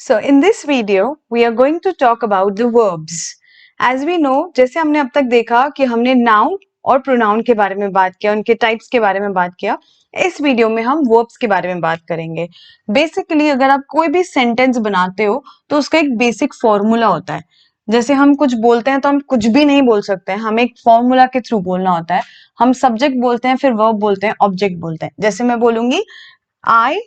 So in this video, we are going to talk about the verbs. As we know, जैसे हमने अब तक देखा कि हमने noun और pronoun के बारे में बात किया, उनके types के बारे में बात किया. इस वीडियो में हम verbs के बारे में बात करेंगे. Basically, अगर आप कोई भी sentence बनाते हो, तो उसका एक basic formula होता है. जैसे हम कुछ बोलते हैं तो हम कुछ भी नहीं बोल सकते हैं, हमें एक फॉर्मूला के थ्रू बोलना होता है. हम सब्जेक्ट बोलते हैं, फिर वर्ब बोलते हैं, ऑब्जेक्ट बोलते हैं. जैसे मैं बोलूंगी I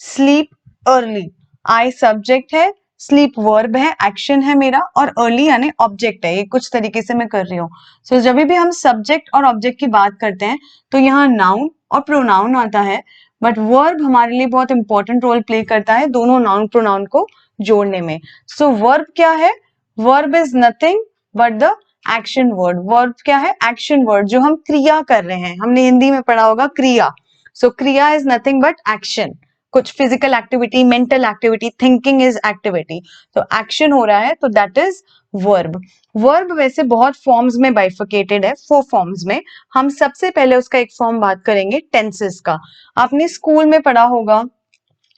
sleep early. I subject है, स्लीप वर्ब है, एक्शन है मेरा, और अर्ली यानी ऑब्जेक्ट है. ये कुछ तरीके से मैं कर रही हूँ. सो जब भी हम सब्जेक्ट और ऑब्जेक्ट की बात करते हैं तो यहाँ नाउन और प्रोनाउन आता है, बट वर्ब हमारे लिए बहुत इंपॉर्टेंट रोल प्ले करता है दोनों नाउन प्रोनाउन को जोड़ने में. सो वर्ब क्या है? Verb is nothing but the action word. Verb क्या है? एक्शन वर्ड, जो हम क्रिया कर रहे हैं. हमने हिंदी में पढ़ा होगा क्रिया. सो क्रिया इज नथिंग बट एक्शन. कुछ physical activity, mental activity, thinking is activity. तो एक्शन हो रहा है, तो दैट इज वर्ब. वर्ब वैसे बहुत फॉर्म्स में बाइफिकेटेड है, 4 फॉर्म्स में. हम सबसे पहले उसका एक फॉर्म बात करेंगे टेंसेस का. आपने स्कूल में पढ़ा होगा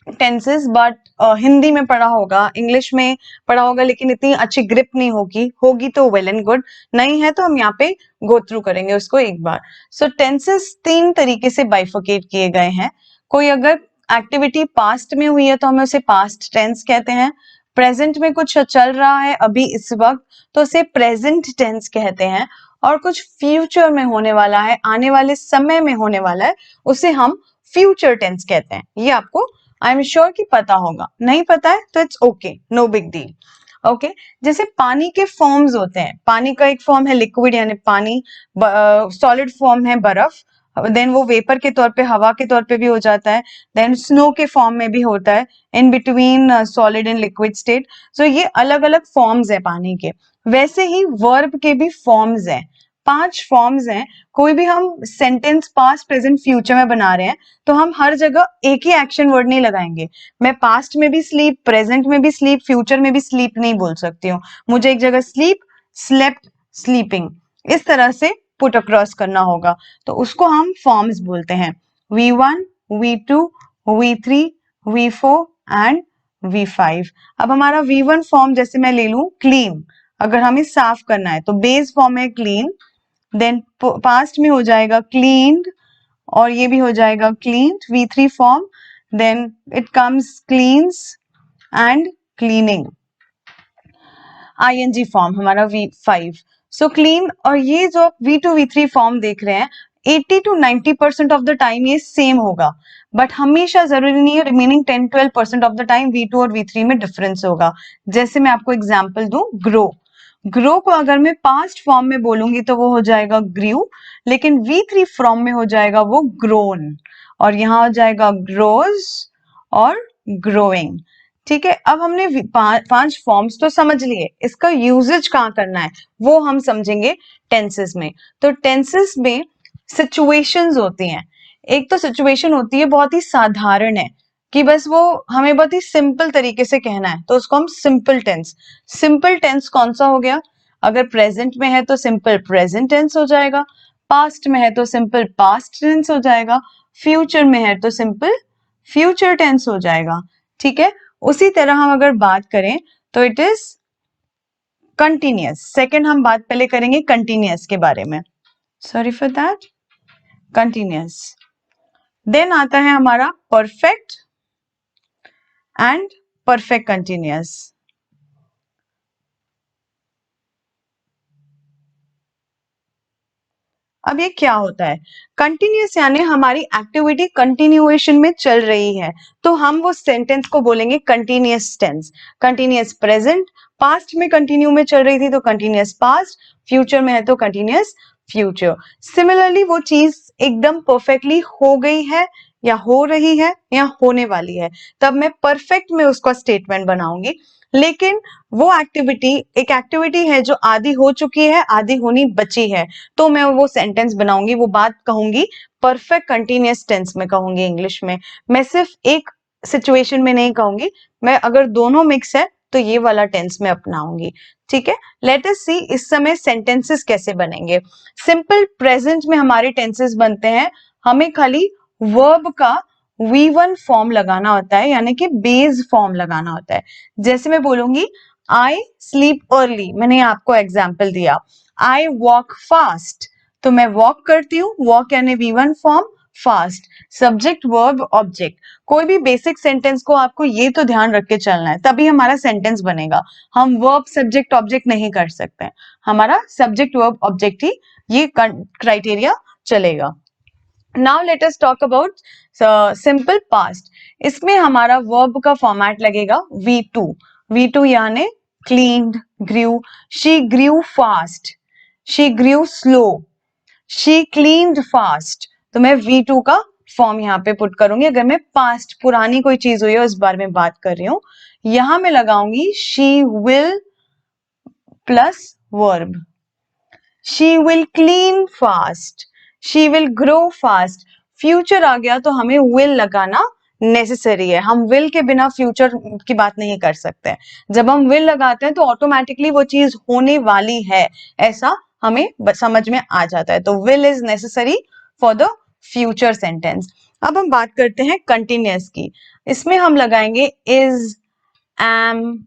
टेंसेस, बट हिंदी में पढ़ा होगा, इंग्लिश में पढ़ा होगा, लेकिन इतनी अच्छी ग्रिप नहीं होगी तो वेल एंड गुड. नहीं है तो हम यहाँ पे गो थ्रू करेंगे उसको एक बार. सो टेंसेस 3 तरीके से बाइफिकेट किए गए हैं. कोई अगर एक्टिविटी पास्ट में हुई है तो हमें उसे पास्ट टेंस कहते हैं. प्रेजेंट में कुछ चल रहा है अभी इस वक्त, तो उसे प्रेजेंट टेंस कहते हैं. और कुछ फ्यूचर में होने वाला है, आने वाले समय में होने वाला है, उसे हम फ्यूचर टेंस कहते हैं. ये आपको आई एम श्योर कि पता होगा. नहीं पता है तो it's okay, no big deal. Okay, जैसे पानी के फॉर्म्स होते हैं. पानी का एक फॉर्म है लिक्विड यानी पानी, सॉलिड फॉर्म है बर्फ, देन वो वेपर के तौर पे, हवा के तौर पे भी हो जाता है, देन स्नो के फॉर्म में भी होता है, in between solid and liquid state. So ये अलग अलग फॉर्म्स है पानी के. वैसे ही वर्ब के भी फॉर्म्स हैं. 5 फॉर्म्स हैं. कोई भी हम सेंटेंस पास्ट प्रेजेंट फ्यूचर में बना रहे हैं तो हम हर जगह एक ही एक्शन वर्ड नहीं लगाएंगे. मैं पास्ट में भी स्लीप, प्रेजेंट में भी स्लीप, फ्यूचर में भी स्लीप नहीं बोल सकती हूँ. मुझे एक जगह स्लीप, स्लेप्ट, स्लीपिंग इस तरह से पुट अक्रॉस करना होगा. तो उसको हम फॉर्म्स बोलते हैं. V1, V2, V3, V4 and V5. अब हमारा V1 फॉर्म जैसे मैं ले लूं क्लीन. अगर हमें साफ करना है तो बेस फॉर्म है क्लीन, देन पास्ट में हो जाएगा क्लीन्ड, और ये भी हो जाएगा cleaned. V3 form, then it comes cleans and cleaning. ING form हमारा V5. सो क्लीन और ये जो V2 V3 फॉर्म देख रहे हैं, 80 to 90% ऑफ द टाइम ये सेम होगा, बट हमेशा जरूरी नहीं है. Remaining 10-12% of the time V2 और V3 में डिफरेंस होगा. जैसे मैं आपको एग्जांपल दूं, ग्रो. ग्रो को अगर मैं पास्ट फॉर्म में बोलूंगी तो वो हो जाएगा ग्रीव, लेकिन V3 फॉर्म में हो जाएगा वो ग्रोन, और यहाँ हो जाएगा ग्रोज और ग्रोइंग. ठीक है, अब हमने 5 फॉर्म्स तो समझ लिए. इसका यूजेज कहाँ करना है वो हम समझेंगे टेंसेस में. तो टेंसेस में सिचुएशंस होती हैं. एक तो सिचुएशन होती है बहुत ही साधारण है कि बस वो हमें बहुत ही सिंपल तरीके से कहना है, तो उसको हम सिंपल टेंस. सिंपल टेंस कौन सा हो गया? अगर प्रेजेंट में है तो सिंपल प्रेजेंट टेंस हो जाएगा, पास्ट में है तो सिंपल पास्ट टेंस हो जाएगा, फ्यूचर में है तो सिंपल फ्यूचर टेंस हो जाएगा. ठीक है, उसी तरह हम अगर बात करें तो इट इज कंटिन्यूअस. सेकंड हम बात पहले करेंगे कंटिन्यूअस के बारे में. Sorry for that. Continuous, then आता है हमारा परफेक्ट एंड परफेक्ट कंटिन्यूअस. अब ये क्या होता है? कंटिन्यूअस यानी हमारी एक्टिविटी कंटिन्यूएशन में चल रही है, तो हम वो सेंटेंस को बोलेंगे continuous tense. Continuous present, past में कंटिन्यू में चल रही थी तो कंटिन्यूअस पास्ट, फ्यूचर में है तो कंटिन्यूअस फ्यूचर. सिमिलरली वो चीज एकदम परफेक्टली हो गई है या हो रही है या होने वाली है, तब मैं परफेक्ट में उसका स्टेटमेंट बनाऊंगी. लेकिन वो एक्टिविटी एक एक्टिविटी है जो आधी हो चुकी है, आधी होनी बची है, तो मैं वो सेंटेंस बनाऊंगी, वो बात कहूंगी परफेक्ट कंटिन्यूअस टेंस में कहूंगी इंग्लिश में. मैं सिर्फ एक सिचुएशन में नहीं कहूंगी, मैं अगर दोनों मिक्स है तो ये वाला टेंस में अपनाऊंगी. ठीक है, लेट अस सी इस समय सेंटेंसेस कैसे बनेंगे. सिंपल प्रेजेंट में हमारे टेंसेस बनते हैं, हमें खाली वर्ब का V1 फॉर्म लगाना होता है, यानी कि बेस फॉर्म लगाना होता है। जैसे मैं बोलूंगी आई स्लीप अर्ली, मैंने आपको एग्जाम्पल दिया। आई वॉक फास्ट, तो मैं वॉक करती हूँ, वॉक यानी V1 form, fast subject verb object. कोई भी बेसिक सेंटेंस को आपको ये तो ध्यान रख के चलना है, तभी हमारा सेंटेंस बनेगा। हम वर्ब सब्जेक्ट ऑब्जेक्ट नहीं कर सकते, हमारा सब्जेक्ट वर्ब ऑब्जेक्ट ही ये क्राइटेरिया चलेगा। Now let us talk about simple past. इसमें हमारा वर्ब का फॉर्मेट लगेगा V2। V2 यानी cleaned, grew, she grew fast, she grew slow, she cleaned fast. तो मैं V2 का फॉर्म यहाँ पे पुट करूंगी। अगर मैं पास्ट पुरानी कोई चीज हुई है उस बारे में बात कर रही हूं, यहां मैं लगाऊंगी she will plus verb. She will clean fast, she will grow fast. Future आ गया तो हमें विल लगाना नेसेसरी है, हम विल के बिना फ्यूचर की बात नहीं कर सकते। जब हम विल लगाते हैं तो ऑटोमेटिकली वो चीज होने वाली है, ऐसा हमें समझ में आ जाता है। तो will is necessary for the future sentence. अब हम बात करते हैं कंटिन्यूअस की। इसमें हम लगाएंगे इज, एम,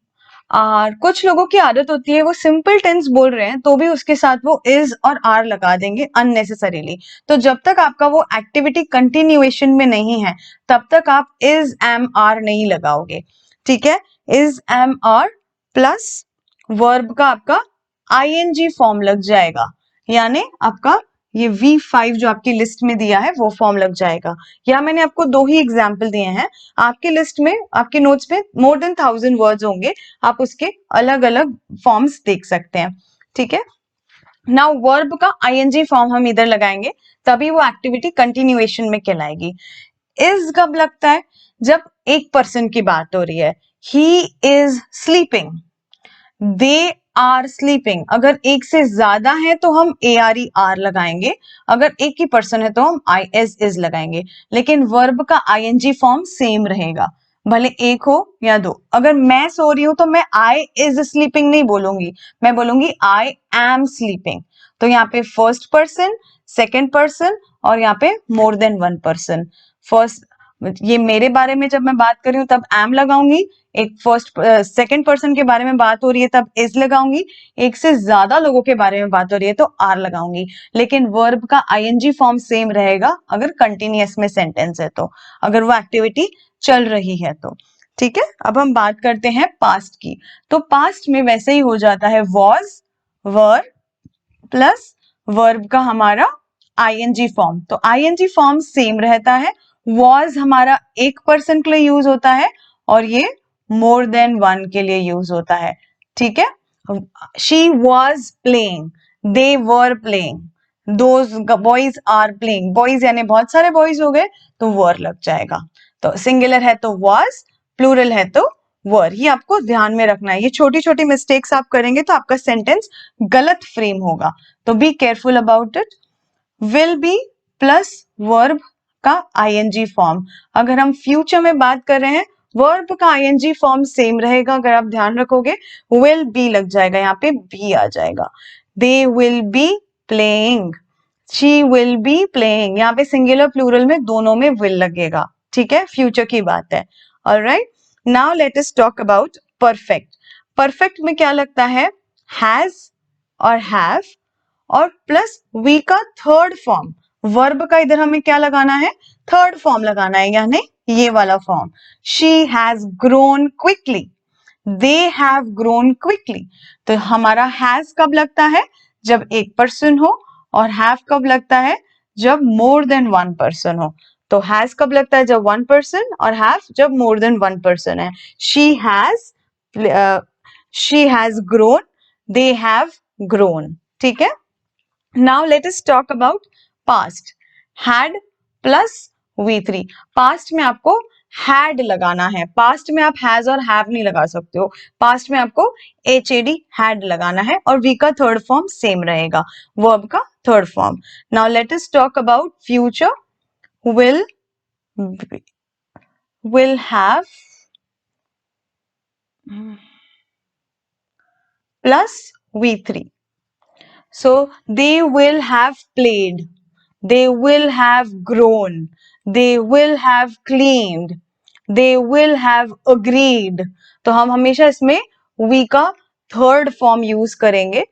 आर। कुछ लोगों की आदत होती है वो सिंपल टेंस बोल रहे हैं तो भी उसके साथ वो इज और आर लगा देंगे अननेसेसरीली। तो जब तक आपका वो एक्टिविटी कंटिन्यूएशन में नहीं है तब तक आप इज, एम, आर नहीं लगाओगे, ठीक है। Is, am, are plus verb का आपका आईएनजी फॉर्म लग जाएगा, यानी आपका ये V5 जो आपकी लिस्ट में दिया है वो फॉर्म लग जाएगा। या मैंने आपको दो ही एग्जाम्पल दिए हैं, आपके लिस्ट में, आपके नोट्स में मोर देन 1000 वर्ड्स होंगे, आप उसके अलग अलग फॉर्म्स देख सकते हैं, ठीक है। नाउ वर्ब का आईएनजी फॉर्म हम इधर लगाएंगे, तभी वो एक्टिविटी कंटिन्यूएशन में कहलाएगी। इज कब लगता है? जब एक पर्सन की बात हो रही है। He is sleeping, they are sleeping. अगर एक से ज्यादा है तो हम ए आर ई आर लगाएंगे, अगर एक ही पर्सन है तो हम आई एस इज लगाएंगे। लेकिन वर्ब का आईएनजी फॉर्म सेम रहेगा, भले एक हो या दो। अगर मैं सो रही हूं तो मैं आई इज स्लीपिंग नहीं बोलूंगी, मैं बोलूंगी आई एम स्लीपिंग। तो यहाँ पे फर्स्ट पर्सन, सेकेंड पर्सन और यहाँ पे more than one person. First, ये मेरे बारे में जब मैं बात कर रही हूँ तब एम लगाऊंगी, एक फर्स्ट सेकंड पर्सन के बारे में बात हो रही है तब इज लगाऊंगी, एक से ज्यादा लोगों के बारे में बात हो रही है तो आर लगाऊंगी। लेकिन वर्ब का आईएनजी फॉर्म सेम रहेगा अगर कंटिन्यूअस में सेंटेंस है तो, अगर वो एक्टिविटी चल रही है तो, ठीक है। अब हम बात करते हैं पास्ट की। तो पास्ट में वैसे ही हो जाता है वॉज, वर प्लस वर्ब का हमारा आईएनजी फॉर्म। तो आईएनजी फॉर्म सेम रहता है, वॉज हमारा एक पर्सन के लिए यूज होता है और ये मोर देन वन के लिए यूज होता है, ठीक है। She was playing, they were playing, those boys are playing. Boys यानी बहुत सारे बॉयज हो गए तो वर लग जाएगा। तो सिंगुलर है तो वॉज, प्लूरल है तो वर। ये आपको ध्यान में रखना है, ये छोटी छोटी मिस्टेक्स आप करेंगे तो आपका सेंटेंस गलत फ्रेम होगा, तो be careful about it. Will be plus verb का आईएनजी फॉर्म। अगर हम फ्यूचर में बात कर रहे हैं, वर्ब का आईएनजी फॉर्म सेम रहेगा, अगर आप ध्यान रखोगे विल बी लग जाएगा, यहाँ पे बी आ जाएगा। They will be playing, she will be playing, यहाँ पे सिंगुलर प्लूरल में दोनों में विल लगेगा, ठीक है, फ्यूचर की बात है। Alright, now let us talk about perfect. Perfect में क्या लगता है? हैज और हैव और प्लस वी का थर्ड फॉर्म। वर्ब का इधर हमें क्या लगाना है? थर्ड फॉर्म लगाना है, यानी ये वाला form. She has grown quickly, they have grown quickly. तो हमारा हैज कब लगता है? जब एक पर्सन हो, और हैव कब लगता है? जब मोर देन वन पर्सन हो। तो हैज कब लगता है? जब वन पर्सन, और हैव जब मोर देन वन पर्सन है। She has grown, they have grown, ठीक है। Now let us talk about past. Had plus V3। Past में आपको हैड लगाना है, पास्ट में आप हैज और हैव नहीं लगा सकते हो, पास्ट में आपको HAD हैड लगाना है, और V का थर्ड फॉर्म सेम रहेगा, वर्ब का third form. Now let us talk about future. Will have plus V3, so they will have played, they will have grown, they will have cleaned, they will have agreed. तो हम हमेशा इसमें we का third form use करेंगे.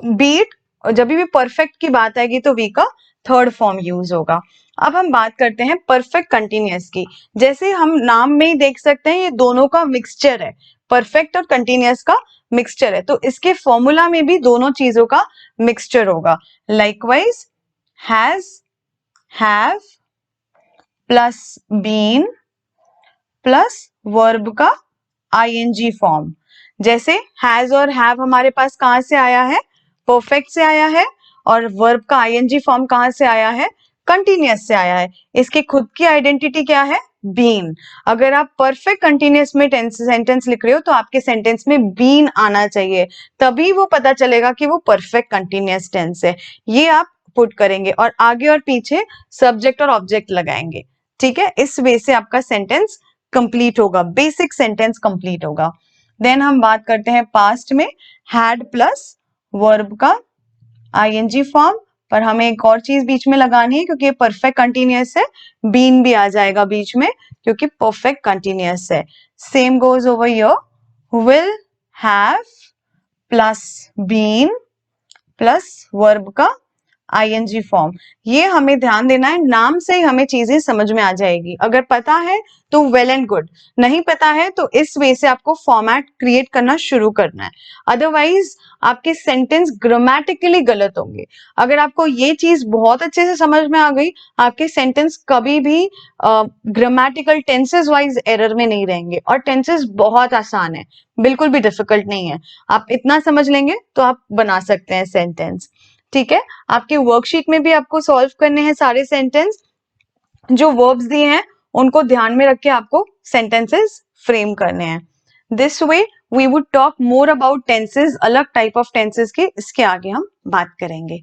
Beat जब भी perfect की बात आएगी तो वी का थर्ड फॉर्म यूज होगा. अब हम बात करते हैं परफेक्ट कंटिन्यूअस की. जैसे हम नाम में ही देख सकते हैं ये दोनों का मिक्सचर है, परफेक्ट और कंटिन्यूअस का मिक्सचर है, तो इसके फॉर्मूला में भी दोनों चीजों का मिक्सचर होगा. Likewise has, have plus been plus verb का आईएनजी फॉर्म. जैसे हैज और हैव हमारे पास कहां से आया है, परफेक्ट से आया है, और वर्ब का आईएनजी फॉर्म कहां से आया है, कंटिन्यूअस से आया है. इसकी खुद की आइडेंटिटी क्या है, बीन. अगर आप परफेक्ट कंटिन्यूअस में सेंटेंस लिख रहे हो तो आपके सेंटेंस में बीन आना चाहिए, तभी वो पता चलेगा कि वो परफेक्ट कंटिन्यूअस टेंस है. ये आप पुट करेंगे और आगे और पीछे सब्जेक्ट और ऑब्जेक्ट लगाएंगे. ठीक है, इस वे से आपका सेंटेंस कंप्लीट होगा, बेसिक सेंटेंस कंप्लीट होगा. देन हम बात करते हैं पास्ट में, हैड प्लस वर्ब का आईएनजी फॉर्म, पर हमें एक और चीज बीच में लगानी है क्योंकि ये परफेक्ट कंटिन्यूअस है, बीन भी आ जाएगा बीच में क्योंकि परफेक्ट कंटिन्यूअस है. Same goes over here, will have plus been plus verb का आईएनजी फॉर्म. ये हमें ध्यान देना है, नाम से ही हमें चीजें समझ में आ जाएगी. अगर पता है तो वेल एंड गुड, नहीं पता है तो इस वे से आपको फॉर्मेट क्रिएट करना शुरू करना है, अदरवाइज आपके सेंटेंस ग्रामेटिकली गलत होंगे. अगर आपको ये चीज बहुत अच्छे से समझ में आ गई, आपके सेंटेंस कभी भी ग्रामेटिकल टेंसेस वाइज एरर में नहीं रहेंगे. और टेंसेस बहुत आसान है, बिल्कुल भी डिफिकल्ट नहीं है. आप इतना समझ लेंगे तो आप बना सकते हैं सेंटेंस. ठीक है, आपके वर्कशीट में भी आपको सॉल्व करने हैं सारे सेंटेंस. जो वर्ब्स दिए हैं उनको ध्यान में रख के आपको सेंटेंसेस फ्रेम करने हैं. This way we would talk more about tenses, अलग टाइप ऑफ टेंसेस की इसके आगे हम बात करेंगे.